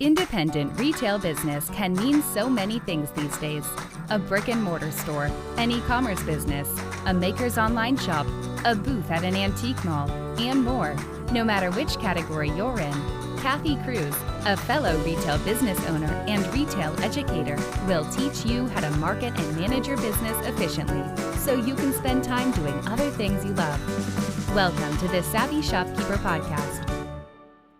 Independent retail business can mean so many things these days. A brick and mortar store, an e-commerce business, a maker's online shop, a booth at an antique mall, and more. No matter which category you're in, Kathy Cruz, a fellow retail business owner and retail educator, will teach you how to market and manage your business efficiently so you can spend time doing other things you love. Welcome to the Savvy Shopkeeper Podcast.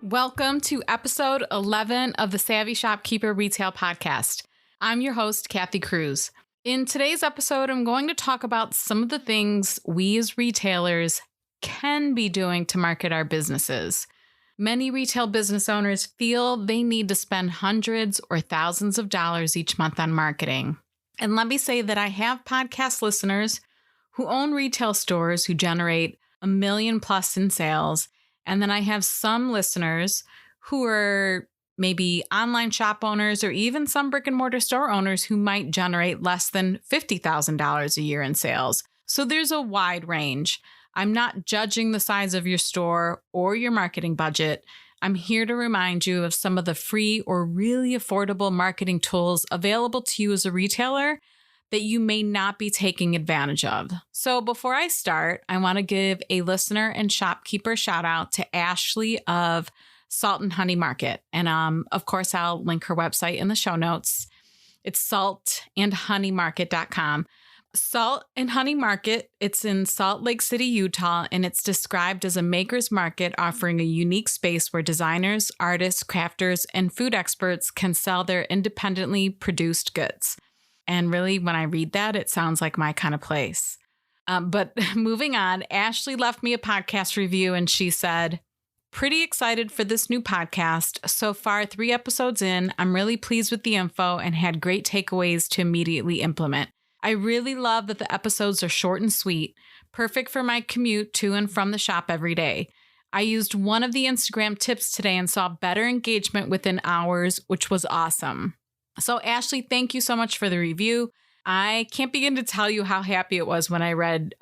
Welcome to episode 11 of the Savvy Shopkeeper Retail Podcast. I'm your host, Kathy Cruz. In today's episode, I'm going to talk about some of the things we as retailers can be doing to market our businesses. Many retail business owners feel they need to spend hundreds or thousands of dollars each month on marketing. And let me say that I have podcast listeners who own retail stores who generate $1 million plus in sales. And then I have some listeners who are maybe online shop owners or even some brick and mortar store owners who might generate less than $50,000 a year in sales. So there's a wide range. I'm not judging the size of your store or your marketing budget. I'm here to remind you of some of the free or really affordable marketing tools available to you as a retailer that you may not be taking advantage of. So before I start, I want to give a listener and shopkeeper shout out to Ashley of Salt and Honey Market. And of course, I'll link her website in the show notes. It's saltandhoneymarket.com. Salt and Honey Market, it's in Salt Lake City, Utah, and it's described as a maker's market offering a unique space where designers, artists, crafters, and food experts can sell their independently produced goods. And really, when I read that, it sounds like my kind of place. But moving on, Ashley left me a podcast review and she said, "Pretty excited for this new podcast. So far, 3 episodes in, I'm really pleased with the info and had great takeaways to immediately implement. I really love that the episodes are short and sweet, perfect for my commute to and from the shop every day. I used one of the Instagram tips today and saw better engagement within hours, which was awesome." So Ashley, thank you so much for the review. I can't begin to tell you how happy it was when I read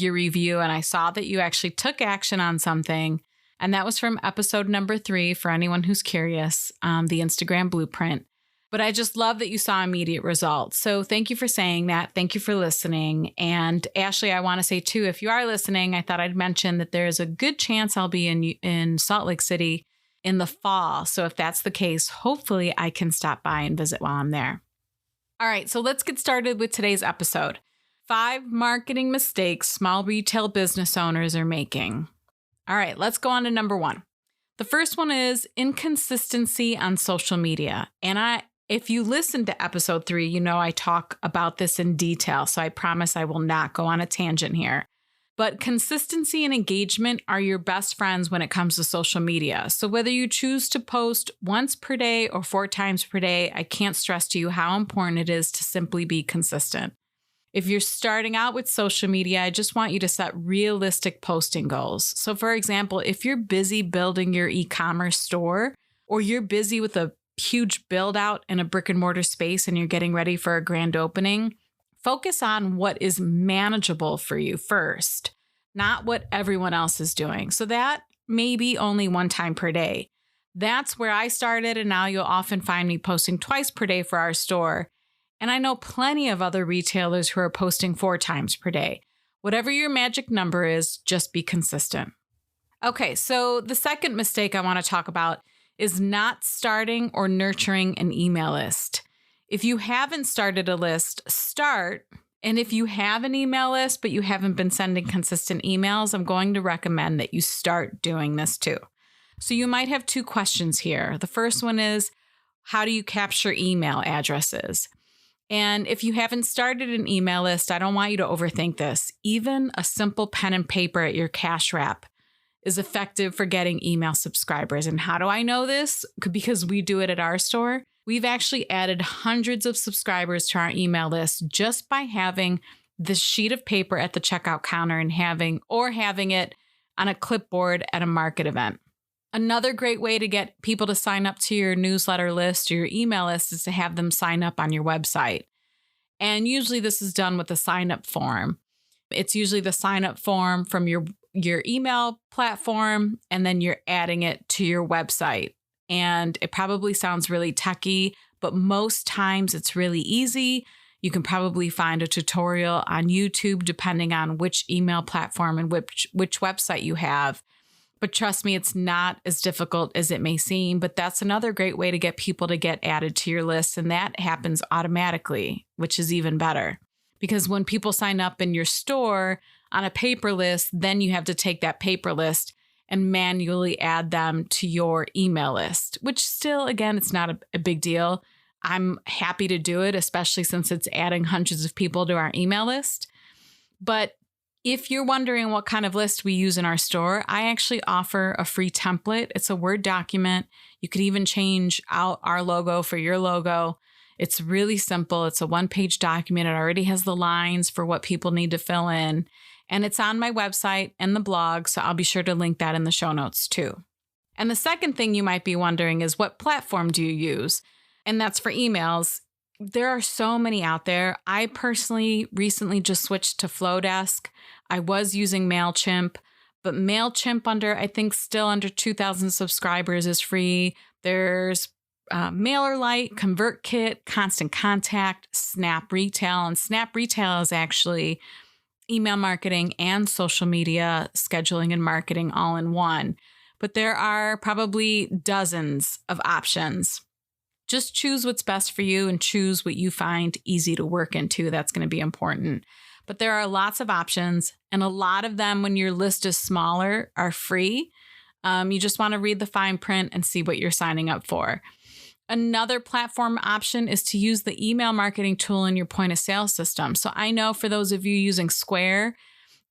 your review and I saw that you actually took action on something. And that was from episode number 3 for anyone who's curious, the Instagram blueprint. But I just love that you saw immediate results. So thank you for saying that. Thank you for listening. And Ashley, I want to say too, if you are listening, I thought I'd mention that there's a good chance I'll be in Salt Lake City in the fall. So if that's the case, hopefully I can stop by and visit while I'm there. All right, so let's get started with today's episode. 5 marketing mistakes small retail business owners are making. All right, let's go on to number 1. The first one is inconsistency on social media. And if you listen to episode 3, you know I talk about this in detail, so I promise I will not go on a tangent here. But consistency and engagement are your best friends when it comes to social media. So whether you choose to post once per day or 4 times per day, I can't stress to you how important it is to simply be consistent. If you're starting out with social media, I just want you to set realistic posting goals. So for example, if you're busy building your e-commerce store or you're busy with a huge build out in a brick and mortar space and you're getting ready for a grand opening, focus on what is manageable for you first, not what everyone else is doing. So that may be only 1 time per day. That's where I started, and now you'll often find me posting twice per day for our store. And I know plenty of other retailers who are posting 4 times per day. Whatever your magic number is, just be consistent. Okay, so the second mistake I want to talk about is not starting or nurturing an email list. If you haven't started a list, start. And if you have an email list, but you haven't been sending consistent emails, I'm going to recommend that you start doing this too. So you might have 2 questions here. The first one is, how do you capture email addresses? And if you haven't started an email list, I don't want you to overthink this. Even a simple pen and paper at your cash wrap is effective for getting email subscribers. And how do I know this? Because we do it at our store. We've actually added hundreds of subscribers to our email list just by having this sheet of paper at the checkout counter and having it on a clipboard at a market event. Another great way to get people to sign up to your newsletter list or your email list is to have them sign up on your website. And usually this is done with a sign up form. It's usually the sign up form from your email platform, and then you're adding it to your website. and it probably sounds really techy, but most times it's really easy. You can probably find a tutorial on YouTube depending on which email platform and which website you have. But trust me, it's not as difficult as it may seem. But that's another great way to get people to get added to your list. And that happens automatically, which is even better. Because when people sign up in your store on a paper list, then you have to take that paper list and manually add them to your email list, which still, again, it's not a big deal. I'm happy to do it, especially since it's adding hundreds of people to our email list. But if you're wondering what kind of list we use in our store, I actually offer a free template. It's a Word document. You could even change out our logo for your logo. It's really simple. It's a one-page document. It already has the lines for what people need to fill in. And it's on my website and the blog, so I'll be sure to link that in the show notes too. And the second thing you might be wondering is, what platform do you use? And that's for emails. There are so many out there. I personally recently just switched to Flowdesk. I was using MailChimp, but MailChimp I think still under 2,000 subscribers is free. There's MailerLite, ConvertKit, Constant Contact, Snap Retail. And Snap Retail is actually email marketing and social media scheduling and marketing all in one. But there are probably dozens of options. Just choose what's best for you and choose what you find easy to work into. That's going to be important. But there are lots of options, and a lot of them, when your list is smaller, are free. You just want to read the fine print and see what you're signing up for. Another platform option is to use the email marketing tool in your point of sale system. So I know for those of you using Square,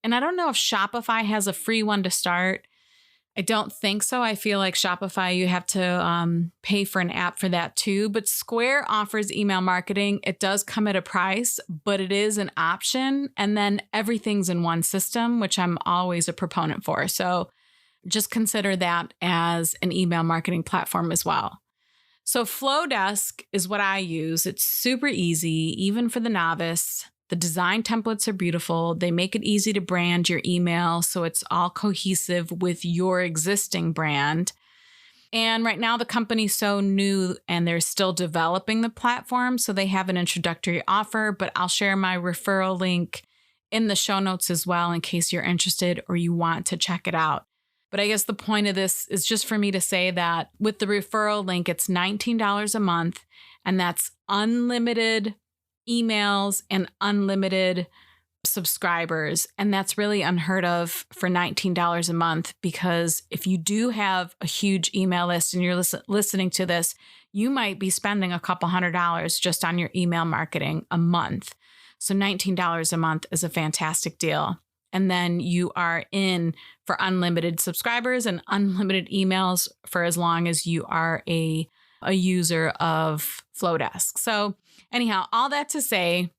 and I don't know if Shopify has a free one to start. I don't think so. I feel like Shopify, you have to pay for an app for that too. But Square offers email marketing. It does come at a price, but it is an option. And then everything's in one system, which I'm always a proponent for. So just consider that as an email marketing platform as well. So Flowdesk is what I use. It's super easy, even for the novice. The design templates are beautiful. They make it easy to brand your email, so it's all cohesive with your existing brand. And right now the company's so new and they're still developing the platform, so they have an introductory offer, but I'll share my referral link in the show notes as well in case you're interested or you want to check it out. But I guess the point of this is just for me to say that with the referral link, it's $19 a month, and that's unlimited emails and unlimited subscribers. And that's really unheard of for $19 a month, because if you do have a huge email list and you're listening to this, you might be spending a couple $100 just on your email marketing a month. So $19 a month is a fantastic deal. And then you are in for unlimited subscribers and unlimited emails for as long as you are a user of Flowdesk. So anyhow, all that to say,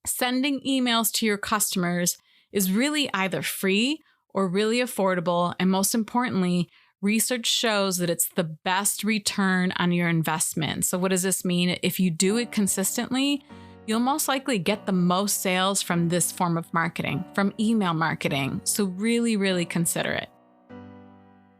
sending emails to your customers is really either free or really affordable. And most importantly, research shows that it's the best return on your investment. So what does this mean? If you do it consistently, you'll most likely get the most sales from this form of marketing, from email marketing. So really, really consider it.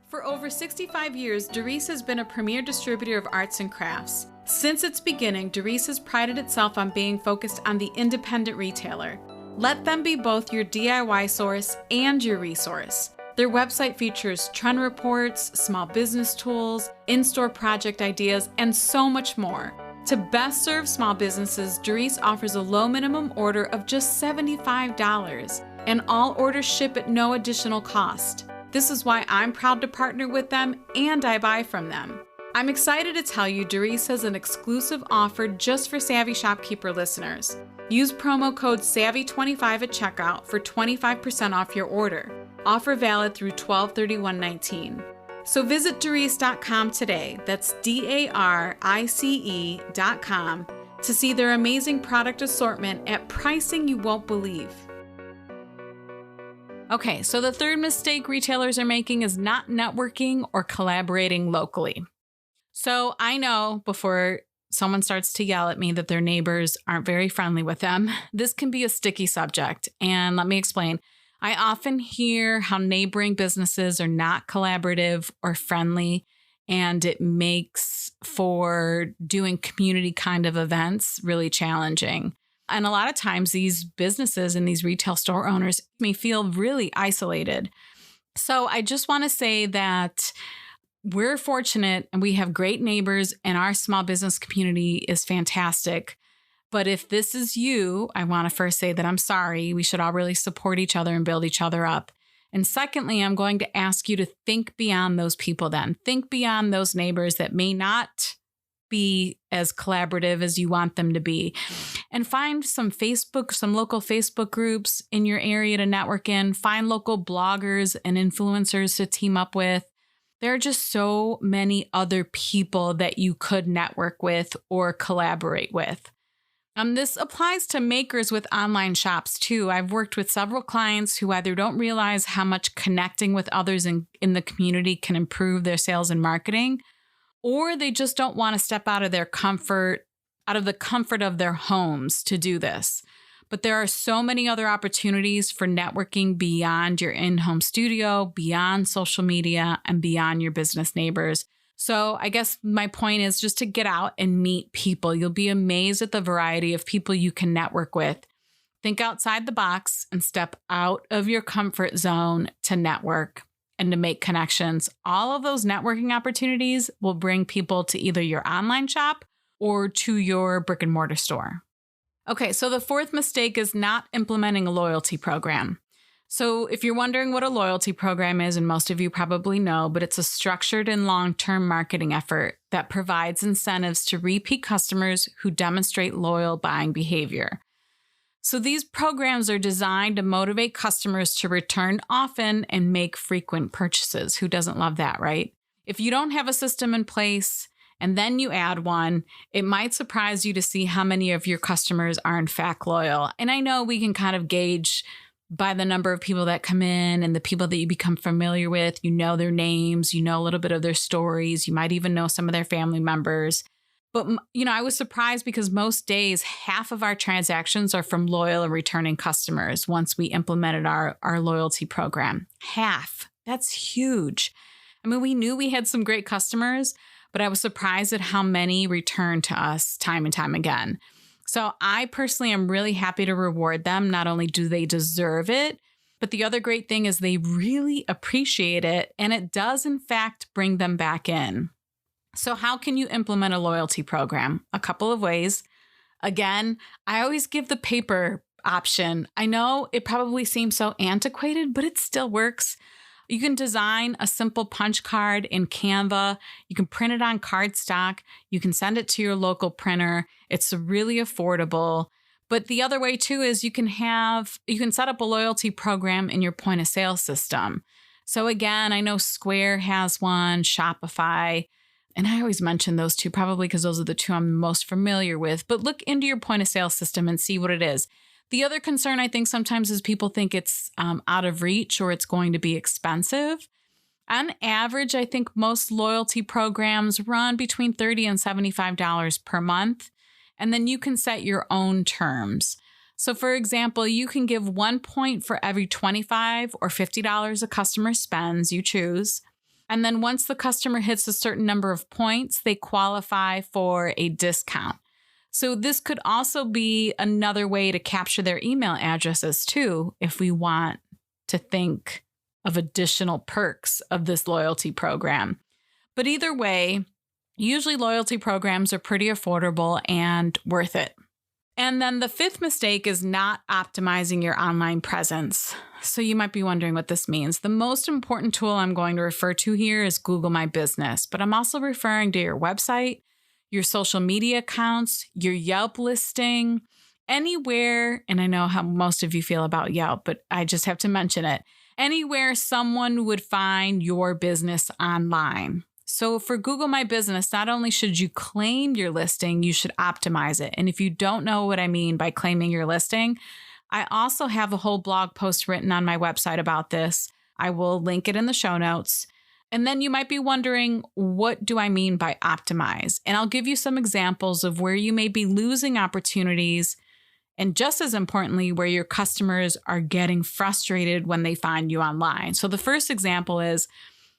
For over 65 years, Doris has been a premier distributor of arts and crafts. Since its beginning, Doris has prided itself on being focused on the independent retailer. Let them be both your DIY source and your resource. Their website features trend reports, small business tools, in-store project ideas, and so much more. To best serve small businesses, Doris offers a low minimum order of just $75, and all orders ship at no additional cost. This is why I'm proud to partner with them and I buy from them. I'm excited to tell you Doris has an exclusive offer just for Savvy Shopkeeper listeners. Use promo code SAVVY25 at checkout for 25% off your order. Offer valid through 12/31/19. So visit Doris.com today, that's DARICE.com, to see their amazing product assortment at pricing you won't believe. Okay, so the third mistake retailers are making is not networking or collaborating locally. So I know before someone starts to yell at me that their neighbors aren't very friendly with them, this can be a sticky subject. And let me explain. I often hear how neighboring businesses are not collaborative or friendly. and it makes for doing community kind of events really challenging. And a lot of times these businesses and these retail store owners may feel really isolated. So I just want to say that we're fortunate and we have great neighbors and our small business community is fantastic. But if this is you, I want to first say that I'm sorry. We should all really support each other and build each other up. And secondly, I'm going to ask you to think beyond those people then. Think beyond those neighbors that may not be as collaborative as you want them to be. And find some local Facebook groups in your area to network in. Find local bloggers and influencers to team up with. There are just so many other people that you could network with or collaborate with. This applies to makers with online shops too. I've worked with several clients who either don't realize how much connecting with others in the community can improve their sales and marketing, or they just don't want to step out of the comfort of their homes to do this. But there are so many other opportunities for networking beyond your in-home studio, beyond social media, and beyond your business neighbors. So I guess my point is just to get out and meet people. You'll be amazed at the variety of people you can network with. Think outside the box and step out of your comfort zone to network and to make connections. All of those networking opportunities will bring people to either your online shop or to your brick and mortar store. Okay, so the fourth mistake is not implementing a loyalty program. So if you're wondering what a loyalty program is, and most of you probably know, but it's a structured and long-term marketing effort that provides incentives to repeat customers who demonstrate loyal buying behavior. So these programs are designed to motivate customers to return often and make frequent purchases. Who doesn't love that, right? If you don't have a system in place and then you add one, it might surprise you to see how many of your customers are in fact loyal. And I know we can kind of gauge by the number of people that come in and the people that you become familiar with. You know their names, you know a little bit of their stories, you might even know some of their family members. But, I was surprised because most days, half of our transactions are from loyal and returning customers once we implemented our loyalty program. Half. That's huge. I mean, we knew we had some great customers, but I was surprised at how many returned to us time and time again. So I personally am really happy to reward them. Not only do they deserve it, but the other great thing is they really appreciate it. And it does, in fact, bring them back in. So how can you implement a loyalty program? A couple of ways. Again, I always give the paper option. I know it probably seems so antiquated, but it still works. You can design a simple punch card in Canva. You can print it on cardstock. You can send it to your local printer. It's really affordable. But the other way too is you can set up a loyalty program in your point of sale system. So again, I know Square has one, Shopify, and I always mention those two probably because those are the two I'm most familiar with. But look into your point of sale system and see what it is. The other concern I think sometimes is people think it's out of reach or it's going to be expensive. On average, I think most loyalty programs run between $30 and $75 per month. And then you can set your own terms. So for example, you can give 1 point for every $25 or $50 a customer spends, you choose. And then once the customer hits a certain number of points, they qualify for a discount. So this could also be another way to capture their email addresses too, if we want to think of additional perks of this loyalty program. But either way, usually loyalty programs are pretty affordable and worth it. And then the fifth mistake is not optimizing your online presence. So you might be wondering what this means. The most important tool I'm going to refer to here is Google My Business, but I'm also referring to your website, your social media accounts, your Yelp listing, anywhere, and I know how most of you feel about Yelp, but I just have to mention it, anywhere someone would find your business online. So for Google My Business, not only should you claim your listing, you should optimize it. And if you don't know what I mean by claiming your listing, I also have a whole blog post written on my website about this. I will link it in the show notes. And then you might be wondering, what do I mean by optimize? And I'll give you some examples of where you may be losing opportunities, and just as importantly, where your customers are getting frustrated when they find you online. So the first example is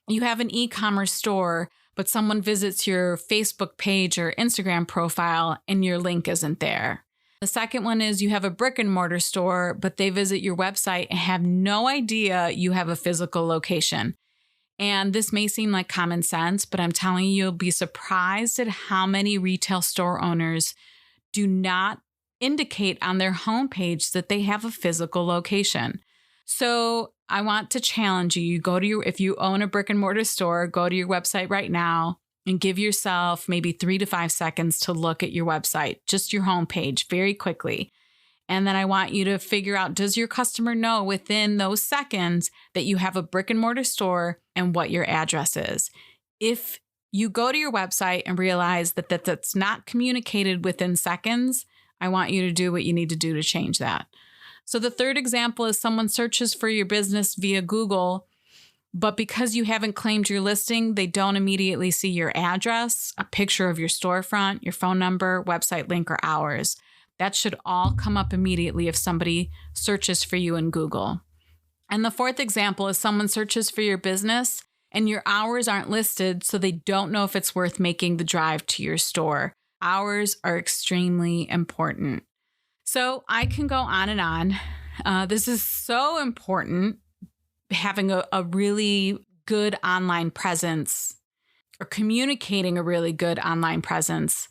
you have an e-commerce store, but someone visits your Facebook page or Instagram profile and your link isn't there. The second one is you have a brick and mortar store, but they visit your website and have no idea you have a physical location. And this may seem like common sense, but I'm telling you, you'll be surprised at how many retail store owners do not indicate on their homepage that they have a physical location. So I want to challenge you. If you own a brick and mortar store, go to your website right now and give yourself maybe 3 to 5 seconds to look at your website, just your homepage very quickly. And then I want you to figure out, does your customer know within those seconds that you have a brick and mortar store and what your address is? If you go to your website and realize that that's not communicated within seconds, I want you to do what you need to do to change that. So the third example is someone searches for your business via Google, but because you haven't claimed your listing, they don't immediately see your address, a picture of your storefront, your phone number, website link, or hours. That should all come up immediately if somebody searches for you in Google. And the fourth example is someone searches for your business and your hours aren't listed, so they don't know if it's worth making the drive to your store. Hours are extremely important. So I can go on and on. This is so important, having a really good online presence or communicating a really good online presence.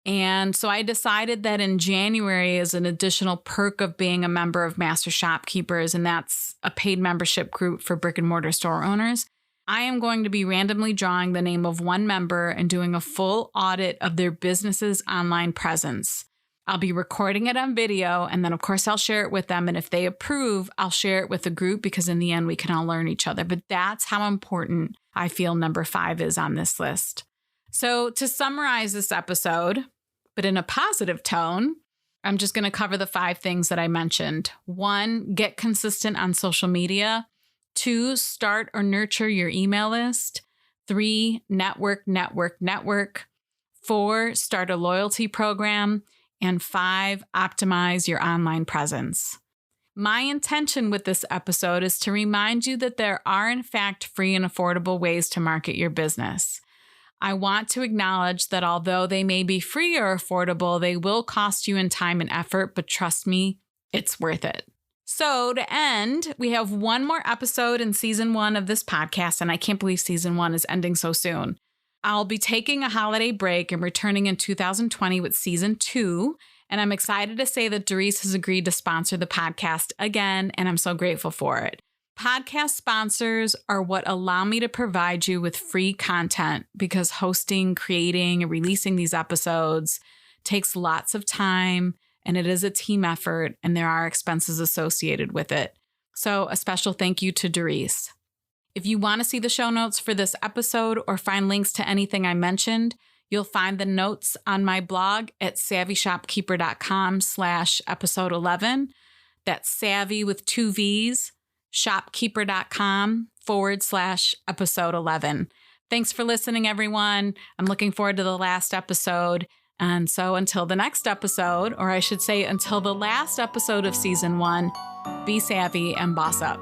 And so I decided that in January, as an additional perk of being a member of Master Shopkeepers, and that's a paid membership group for brick and mortar store owners, I am going to be randomly drawing the name of one member and doing a full audit of their business's online presence. I'll be recording it on video, and then of course I'll share it with them. And if they approve, I'll share it with the group, because in the end we can all learn each other. But that's how important I feel number 5 is on this list. So to summarize this episode, but in a positive tone, I'm just going to cover the 5 things that I mentioned. 1, get consistent on social media. 2, start or nurture your email list. 3, network. 4, start a loyalty program. And 5, optimize your online presence. My intention with this episode is to remind you that there are, in fact, free and affordable ways to market your business. I want to acknowledge that although they may be free or affordable, they will cost you in time and effort, but trust me, it's worth it. So to end, we have one more episode in season 1 of this podcast, and I can't believe season 1 is ending so soon. I'll be taking a holiday break and returning in 2020 with season 2, and I'm excited to say that Doris has agreed to sponsor the podcast again, and I'm so grateful for it. Podcast sponsors are what allow me to provide you with free content, because hosting, creating, and releasing these episodes takes lots of time, and it is a team effort, and there are expenses associated with it. So a special thank you to Doris. If you want to see the show notes for this episode or find links to anything I mentioned, you'll find the notes on my blog at savvyshopkeeper.com/episode 11. That's savvy with 2 V's, shopkeeper.com/episode 11. Thanks for listening, everyone. I'm looking forward to the last episode. And so until the next episode, or I should say until the last episode of season 1, be savvy and boss up.